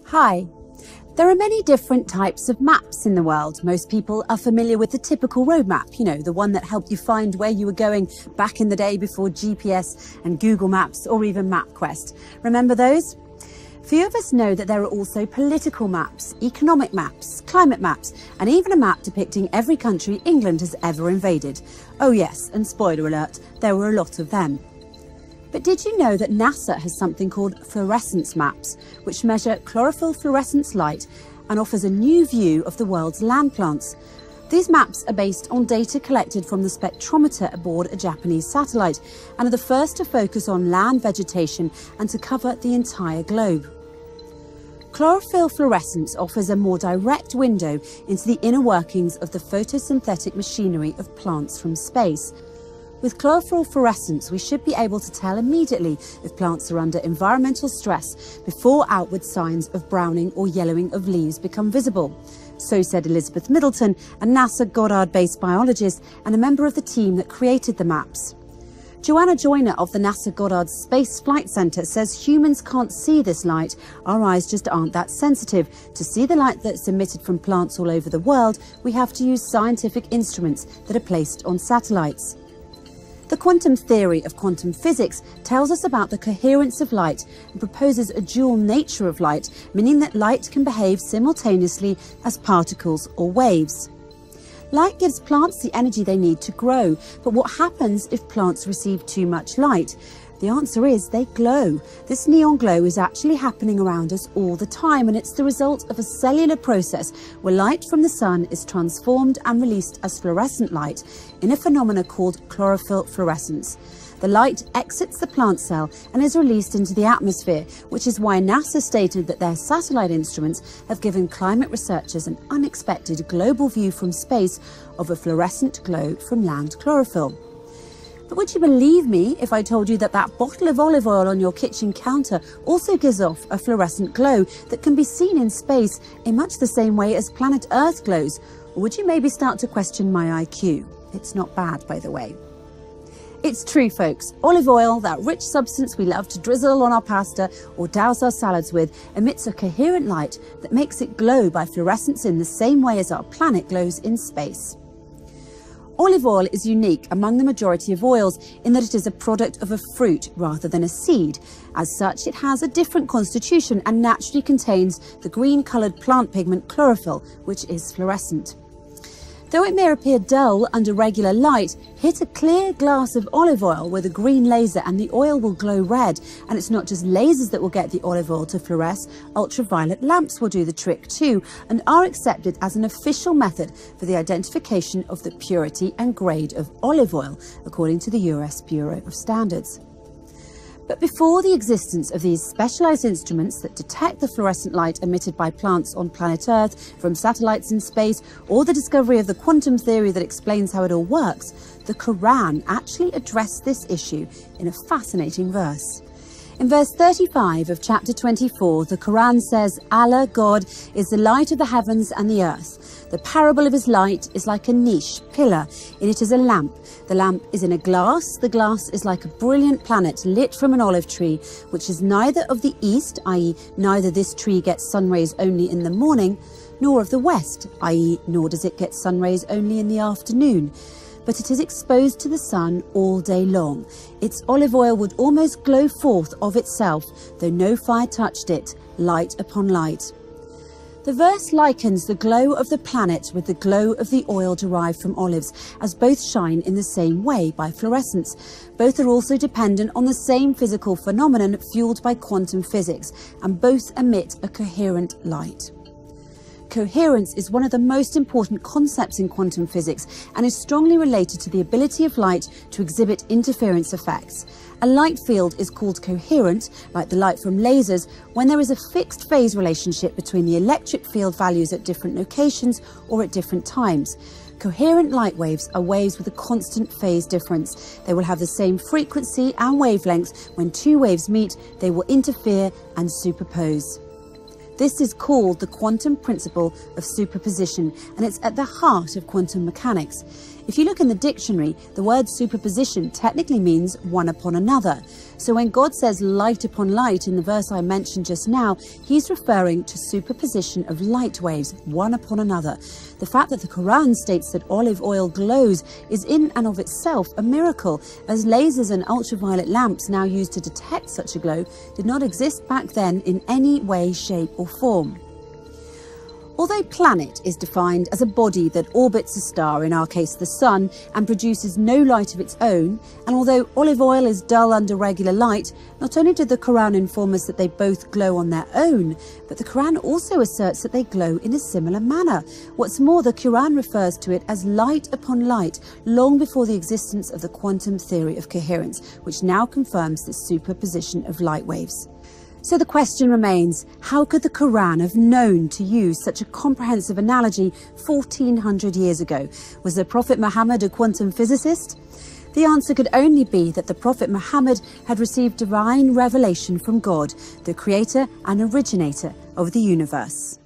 Hi. There are many different types of maps in the world. Most people are familiar with the typical road map, the one that helped you find where you were going back in the day before GPS and Google Maps or even MapQuest. Remember those? Few of us know that there are also political maps, economic maps, climate maps, and even a map depicting every country England has ever invaded. Oh yes, and spoiler alert, there were a lot of them. But did you know that NASA has something called fluorescence maps, which measure chlorophyll fluorescence light and offers a new view of the world's land plants? These maps are based on data collected from the spectrometer aboard a Japanese satellite and are the first to focus on land vegetation and to cover the entire globe. Chlorophyll fluorescence offers a more direct window into the inner workings of the photosynthetic machinery of plants from space. With chlorophyll fluorescence, we should be able to tell immediately if plants are under environmental stress before outward signs of browning or yellowing of leaves become visible. So said Elizabeth Middleton, a NASA Goddard-based biologist and a member of the team that created the maps. Joanna Joyner of the NASA Goddard Space Flight Center says humans can't see this light. Our eyes just aren't that sensitive. To see the light that's emitted from plants all over the world, we have to use scientific instruments that are placed on satellites. The quantum theory of quantum physics tells us about the coherence of light and proposes a dual nature of light, meaning that light can behave simultaneously as particles or waves. Light gives plants the energy they need to grow, but what happens if plants receive too much light? The answer is they glow. This neon glow is actually happening around us all the time, and it's the result of a cellular process where light from the sun is transformed and released as fluorescent light in a phenomenon called chlorophyll fluorescence. The light exits the plant cell and is released into the atmosphere, which is why NASA stated that their satellite instruments have given climate researchers an unexpected global view from space of a fluorescent glow from land chlorophyll. But would you believe me if I told you that that bottle of olive oil on your kitchen counter also gives off a fluorescent glow that can be seen in space in much the same way as planet Earth glows? Or would you maybe start to question my IQ? It's not bad, by the way. It's true, folks. Olive oil, that rich substance we love to drizzle on our pasta or douse our salads with, emits a coherent light that makes it glow by fluorescence in the same way as our planet glows in space. Olive oil is unique among the majority of oils in that it is a product of a fruit rather than a seed. As such, it has a different constitution and naturally contains the green-coloured plant pigment chlorophyll, which is fluorescent. Though it may appear dull under regular light, hit a clear glass of olive oil with a green laser and the oil will glow red. And it's not just lasers that will get the olive oil to fluoresce, ultraviolet lamps will do the trick too and are accepted as an official method for the identification of the purity and grade of olive oil, according to the US Bureau of Standards. But before the existence of these specialised instruments that detect the fluorescent light emitted by plants on planet Earth from satellites in space, or the discovery of the quantum theory that explains how it all works, the Quran actually addressed this issue in a fascinating verse. In verse 35 of chapter 24, the Quran says, Allah, God, is the light of the heavens and the earth. The parable of his light is like a niche, pillar. In it is a lamp. The lamp is in a glass. The glass is like a brilliant planet lit from an olive tree, which is neither of the east, i.e. neither this tree gets sun rays only in the morning, nor of the west, i.e. nor does it get sun rays only in the afternoon. But it is exposed to the sun all day long. Its olive oil would almost glow forth of itself, though no fire touched it, light upon light. The verse likens the glow of the planet with the glow of the oil derived from olives, as both shine in the same way by fluorescence. Both are also dependent on the same physical phenomenon fueled by quantum physics, and both emit a coherent light. Coherence is one of the most important concepts in quantum physics and is strongly related to the ability of light to exhibit interference effects. A light field is called coherent, like the light from lasers, when there is a fixed phase relationship between the electric field values at different locations or at different times. Coherent light waves are waves with a constant phase difference. They will have the same frequency and wavelength. When two waves meet, they will interfere and superpose. This is called the quantum principle of superposition, and it's at the heart of quantum mechanics. If you look in the dictionary, the word superposition technically means one upon another. So when God says light upon light in the verse I mentioned just now, he's referring to superposition of light waves, one upon another. The fact that the Quran states that olive oil glows is in and of itself a miracle, as lasers and ultraviolet lamps now used to detect such a glow did not exist back then in any way, shape or form. Although planet is defined as a body that orbits a star, in our case the sun, and produces no light of its own, and although olive oil is dull under regular light, not only did the Quran inform us that they both glow on their own, but the Quran also asserts that they glow in a similar manner. What's more, the Quran refers to it as light upon light, long before the existence of the quantum theory of coherence, which now confirms this superposition of light waves. So the question remains, how could the Quran have known to use such a comprehensive analogy 1400 years ago? Was the Prophet Muhammad a quantum physicist? The answer could only be that the Prophet Muhammad had received divine revelation from God, the creator and originator of the universe.